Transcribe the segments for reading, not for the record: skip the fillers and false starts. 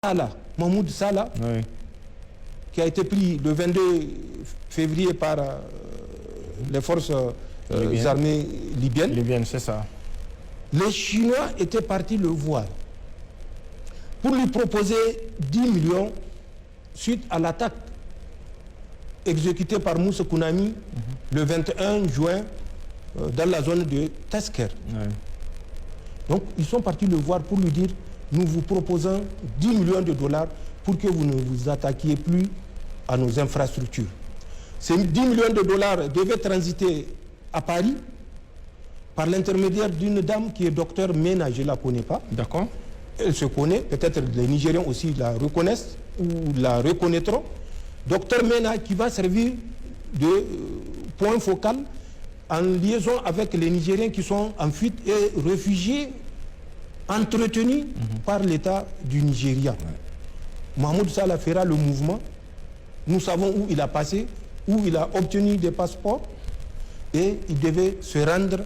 Salah, Mahmoud Salah, oui, qui a été pris le 22 février par les forces armées libyennes. Libyennes, c'est ça. Les Chinois étaient partis le voir pour lui proposer 10 millions suite à l'attaque exécutée par Moussa Kounami le 21 juin dans la zone de Tasker. Oui. Donc ils sont partis le voir pour lui dire: nous vous proposons 10 millions de dollars pour que vous ne vous attaquiez plus à nos infrastructures. Ces 10 millions de dollars devaient transiter à Paris par l'intermédiaire d'une dame qui est docteur Mena, je ne la connais pas. D'accord. Elle se connaît, peut-être les Nigériens aussi la reconnaissent ou la reconnaîtront. Docteur Mena qui va servir de point focal en liaison avec les Nigériens qui sont en fuite et réfugiés entretenus par l'État du Nigeria. Ouais. Mahmoud Salah fera le mouvement. Nous savons où il a passé, où il a obtenu des passeports et il devait se rendre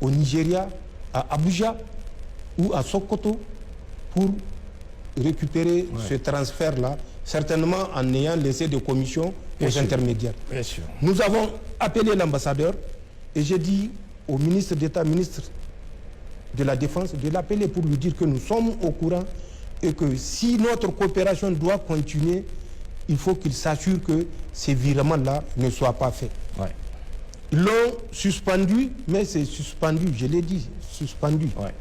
au Nigeria, à Abuja ou à Sokoto pour récupérer ce transfert-là, certainement en ayant laissé des commissions aux intermédiaires. Bien sûr. Nous avons appelé l'ambassadeur et j'ai dit au ministre d'État, ministre de la Défense, de l'appeler pour lui dire que nous sommes au courant et que si notre coopération doit continuer, il faut qu'il s'assure que ces virements-là ne soient pas faits. Ouais. Ils l'ont suspendu, mais c'est suspendu, je l'ai dit, suspendu. Ouais.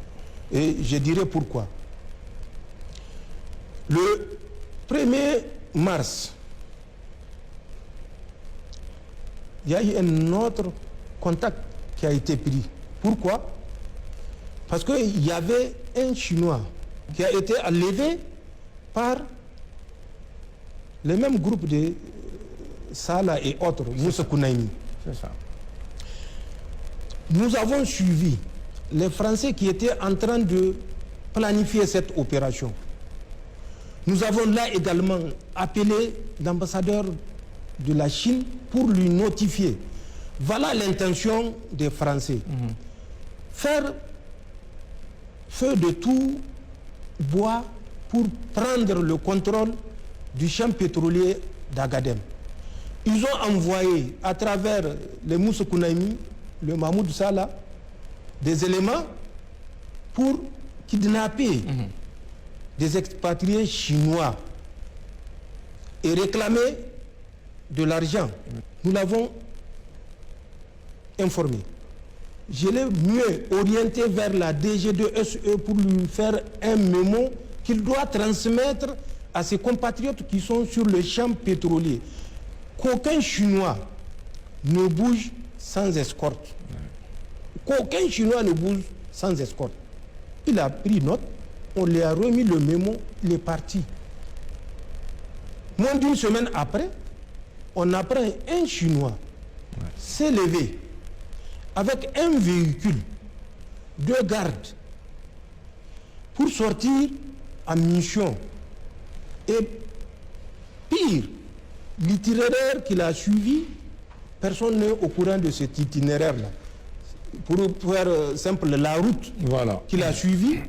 Et je dirai pourquoi. Le 1er mars, il y a eu un autre contact qui a été pris. Pourquoi? Parce qu'il y avait un Chinois qui a été enlevé par le même groupe de Salah et autres, Moussa Kounami. C'est ça. Nous avons suivi les Français qui étaient en train de planifier cette opération. Nous avons là également appelé l'ambassadeur de la Chine pour lui notifier. Voilà l'intention des Français. Faire feu de tout bois pour prendre le contrôle du champ pétrolier d'Agadem. Ils ont envoyé à travers les Moussa Kounami, le Mahmoud Salah, des éléments pour kidnapper des expatriés chinois et réclamer de l'argent. Nous l'avons informé. Je l'ai mieux orienté vers la DG2SE pour lui faire un mémo qu'il doit transmettre à ses compatriotes qui sont sur le champ pétrolier. Qu'aucun Chinois ne bouge sans escorte. Qu'aucun Chinois ne bouge sans escorte. Il a pris note, on lui a remis le mémo, il est parti. Moins d'une semaine après, on apprend un Chinois s'est levé avec un véhicule, 2 gardes, pour sortir en mission. Et pire, l'itinéraire qu'il a suivi, personne n'est au courant de cet itinéraire-là. Pour faire simple, la route qu'il a suivie,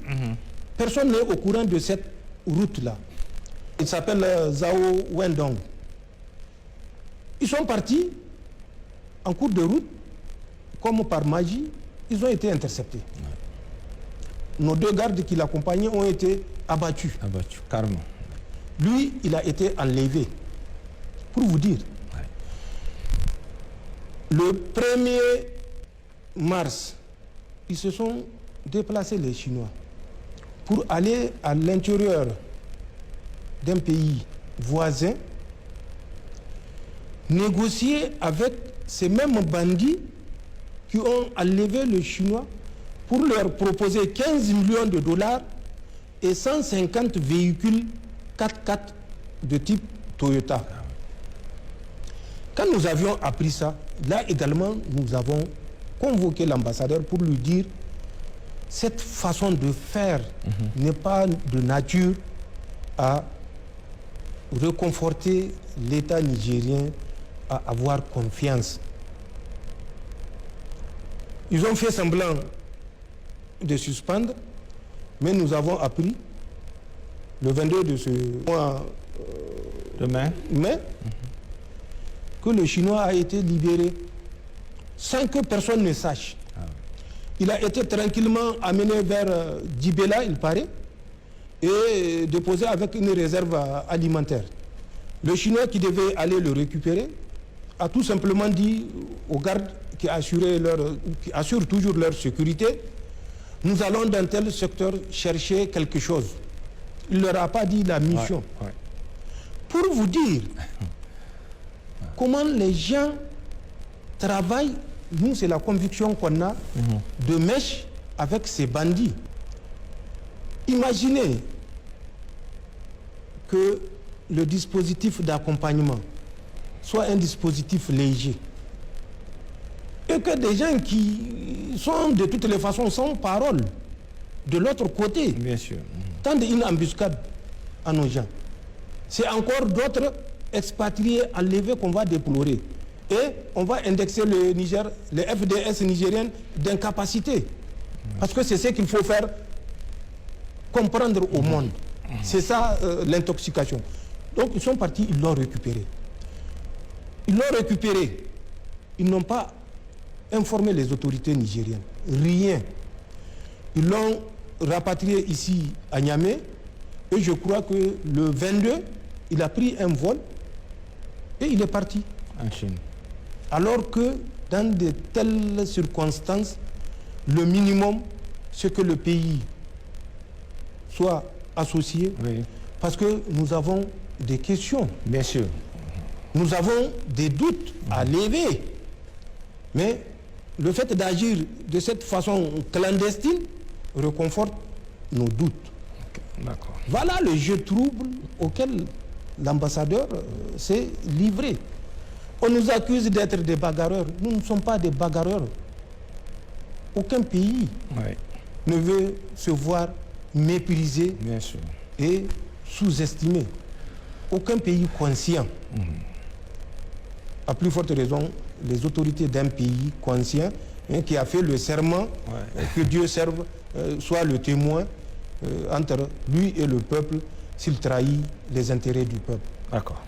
personne n'est au courant de cette route-là. Il s'appelle Zhao Wendong. Ils sont partis en cours de route, comme par magie, ils ont été interceptés. Nos 2 gardes qui l'accompagnaient ont été abattus. Abattus, carrément. Lui, il a été enlevé. Pour vous dire, le 1er mars, ils se sont déplacés, les Chinois, pour aller à l'intérieur d'un pays voisin, négocier avec ces mêmes bandits qui ont enlevé le Chinois pour leur proposer 15 millions de dollars et 150 véhicules 4x4 de type Toyota. Quand nous avions appris ça, là également, nous avons convoqué l'ambassadeur pour lui dire cette façon de faire n'est pas de nature à réconforter l'État nigérien à avoir confiance. Ils ont fait semblant de suspendre, mais nous avons appris le 22 de ce mois de mai, que le Chinois a été libéré sans que personne ne sache. Il a été tranquillement amené vers Dibéla, il paraît, et déposé avec une réserve alimentaire. Le Chinois qui devait aller le récupérer a tout simplement dit aux gardes qui assurent toujours leur sécurité: nous allons dans tel secteur chercher quelque chose. Il ne leur a pas dit la mission. Pour vous dire comment les gens travaillent, nous c'est la conviction qu'on a de mèche avec ces bandits. Imaginez que le dispositif d'accompagnement soit un dispositif léger et que des gens qui sont de toutes les façons sans parole de l'autre côté tendent une embuscade à nos gens. C'est encore d'autres expatriés enlevés qu'on va déplorer. Et on va indexer le Niger, les FDS nigériennes d'incapacité. Parce que c'est ce qu'il faut faire comprendre au monde. C'est ça l'intoxication. Donc ils sont partis, ils l'ont récupéré. Ils l'ont récupéré. Ils n'ont pas informé les autorités nigériennes. Rien. Ils l'ont rapatrié ici à Niamey. Et je crois que le 22, il a pris un vol et il est parti. En Chine. Alors que dans de telles circonstances, le minimum, c'est que le pays soit associé. Parce que nous avons des questions. Bien sûr. Nous avons des doutes à lever. Mais le fait d'agir de cette façon clandestine reconforte nos doutes. Voilà le jeu trouble auquel l'ambassadeur s'est livré. On nous accuse d'être des bagarreurs. Nous ne sommes pas des bagarreurs. Aucun pays ne veut se voir méprisé et sous-estimé. Aucun pays conscient. À plus forte raison, les autorités d'un pays conscient qui a fait le serment que Dieu serve, soit le témoin entre lui et le peuple s'il trahit les intérêts du peuple. D'accord.